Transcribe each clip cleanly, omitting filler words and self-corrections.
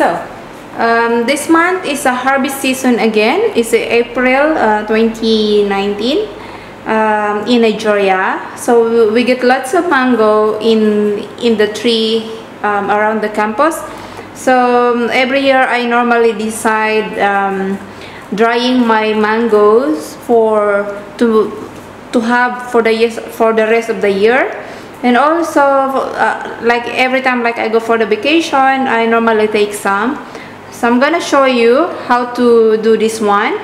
So this month is a harvest season again. It's April 2019 in Nigeria. So we get lots of mango in the tree around the campus. So every year I normally decide drying my mangoes to have for the rest of the year. And also like every time like I go for the vacation, I normally take some. So I'm gonna show you how to do this one.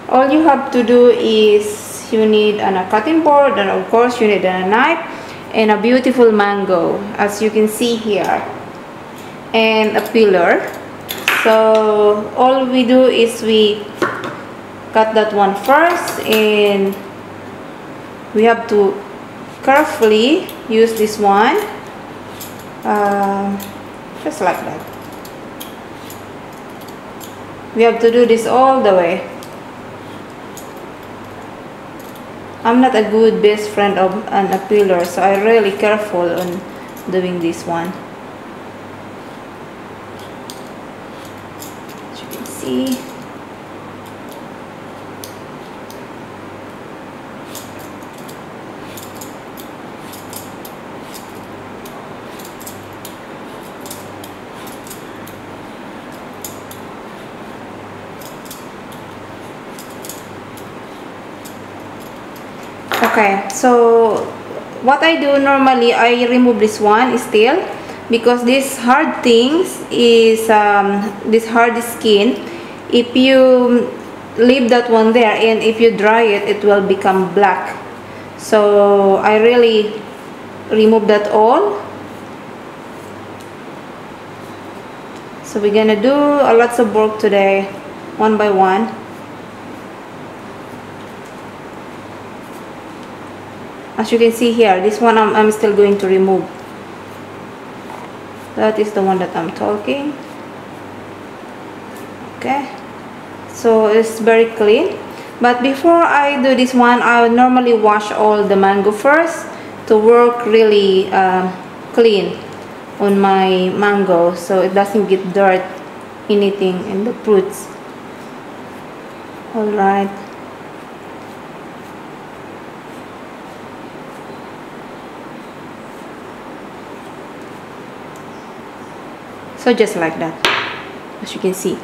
All you have to do is you need a cutting board, and of course you need a knife and a beautiful mango, as you can see here, and a peeler. So all we do is we cut that one first, and we have to carefully use this one, just like that. We have to do this all the way. I'm not a good best friend of an peeler, so I'm really careful on doing this one. As you can see. Okay, so what I do normally, I remove this one still, because this hard things is this hard skin. If you leave that one there and if you dry it, it will become black. So I really remove that all. So we're gonna do a lots of work today, one by one. As you can see here, this one I'm still going to remove. That is the one that I'm talking. Okay, so it's very clean. But before I do this one, I normally wash all the mango first to work really clean on my mango, so it doesn't get dirt, anything in the fruits. All right. So just like that, as you can see.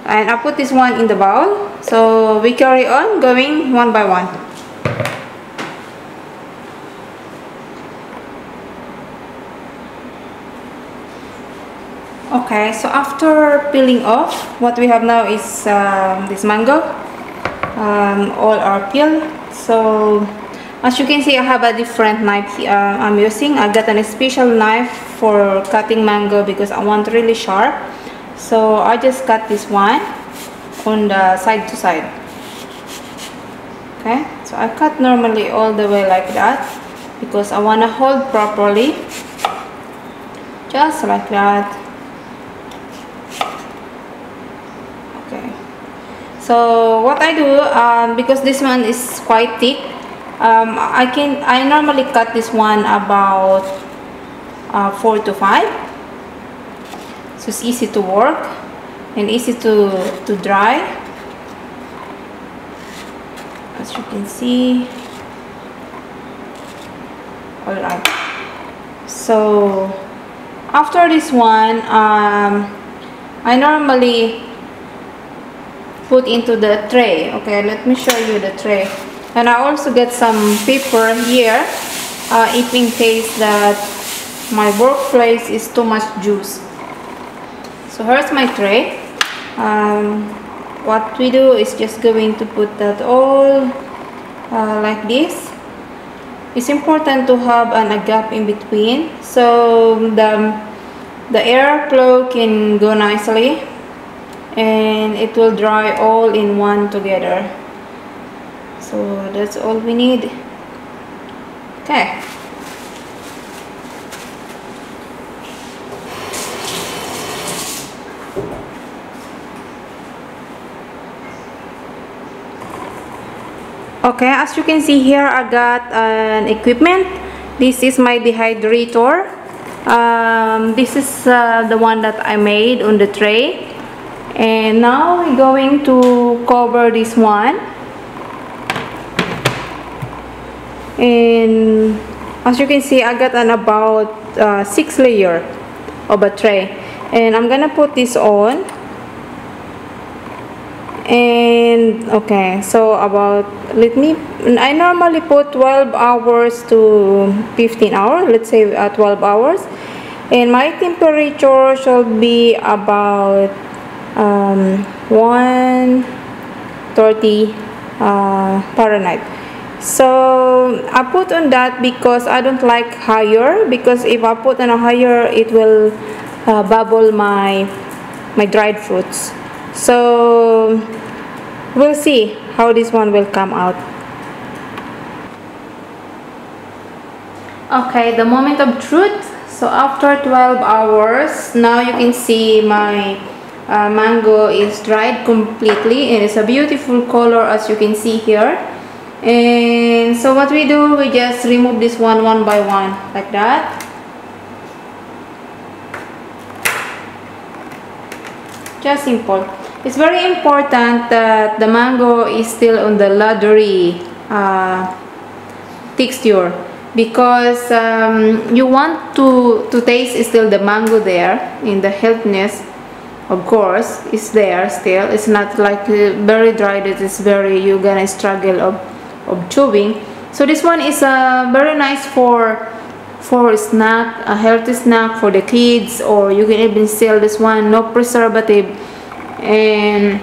And I put this one in the bowl. So we carry on going one by one. Okay, so after peeling off, what we have now is this mango. All are peeled. So as you can see, I have a different knife I'm using. I got a special knife for cutting mango because I want really sharp. So I just cut this one on the side to side. Okay, so I cut normally all the way like that because I want to hold properly, just like that. Okay, so what I do, because this one is quite thick, I normally cut this one about 4 to 5. So it's easy to work and easy to dry, as you can see. All right, so after this one, I normally put into the tray. Okay, let me show you the tray. And I also get some paper here, if in case that my workplace is too much juice. So here's my tray. What we do is just going to put that all like this. It's important to have a gap in between, so the airflow can go nicely and it will dry all in one together. So that's all we need. Okay. Okay, as you can see here, I got an equipment. This is my dehydrator. This is the one that I made on the tray, and now we're going to cover this one. And as you can see, I got an about 6 layer of a tray, and I'm gonna put this on. And okay, so about, I normally put 12 hours to 15 hours, let's say 12 hours, and my temperature should be about 130 Fahrenheit. So I put on that because I don't like higher, because if I put on a higher, it will bubble my dried fruits. So we'll see how this one will come out. Okay, the moment of truth. So after 12 hours, now you can see my mango is dried completely, and it's a beautiful color, as you can see here. And so what we do, we just remove this one by one, like that. Just simple. It's very important that the mango is still on the leathery texture, because you want to taste still the mango there, in the healthiness, of course, is there still. It's not like very dried, it is very, you're gonna struggle of chewing. So this one is very nice for a snack, a healthy snack for the kids, or you can even sell this one, no preservative. And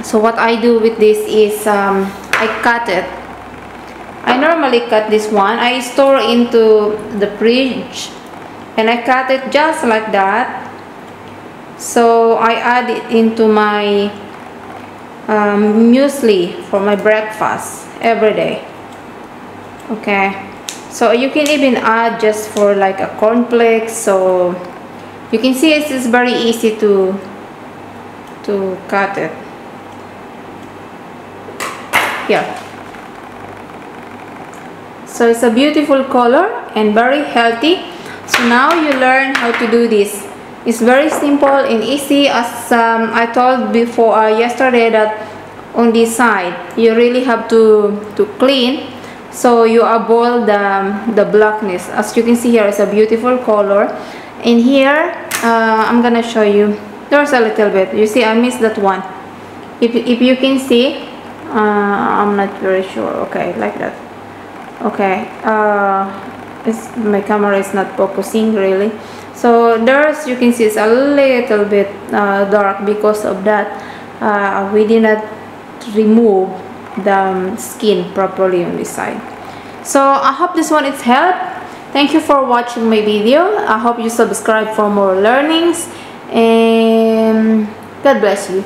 so what I do with this is I cut it. I normally cut this one, I store into the fridge, and I cut it just like that. So I add it into my muesli for my breakfast every day. Okay, so you can even add just for like a cornflakes. So you can see it's very easy to cut it here. So it's a beautiful color and very healthy. So now you learn how to do this. It's very simple and easy, as I told before yesterday, that on this side you really have to clean, so you avoid the blackness. As you can see here, it's a beautiful color. And here I'm gonna show you, there's a little bit, you see I missed that one. If you can see, I'm not very sure. Okay, like that. Okay, my camera is not focusing really. So there's, you can see it's a little bit dark because of that. We did not remove the skin properly on this side. So I hope this one is help. Thank you for watching my video. I hope you subscribe for more learnings, and God bless you.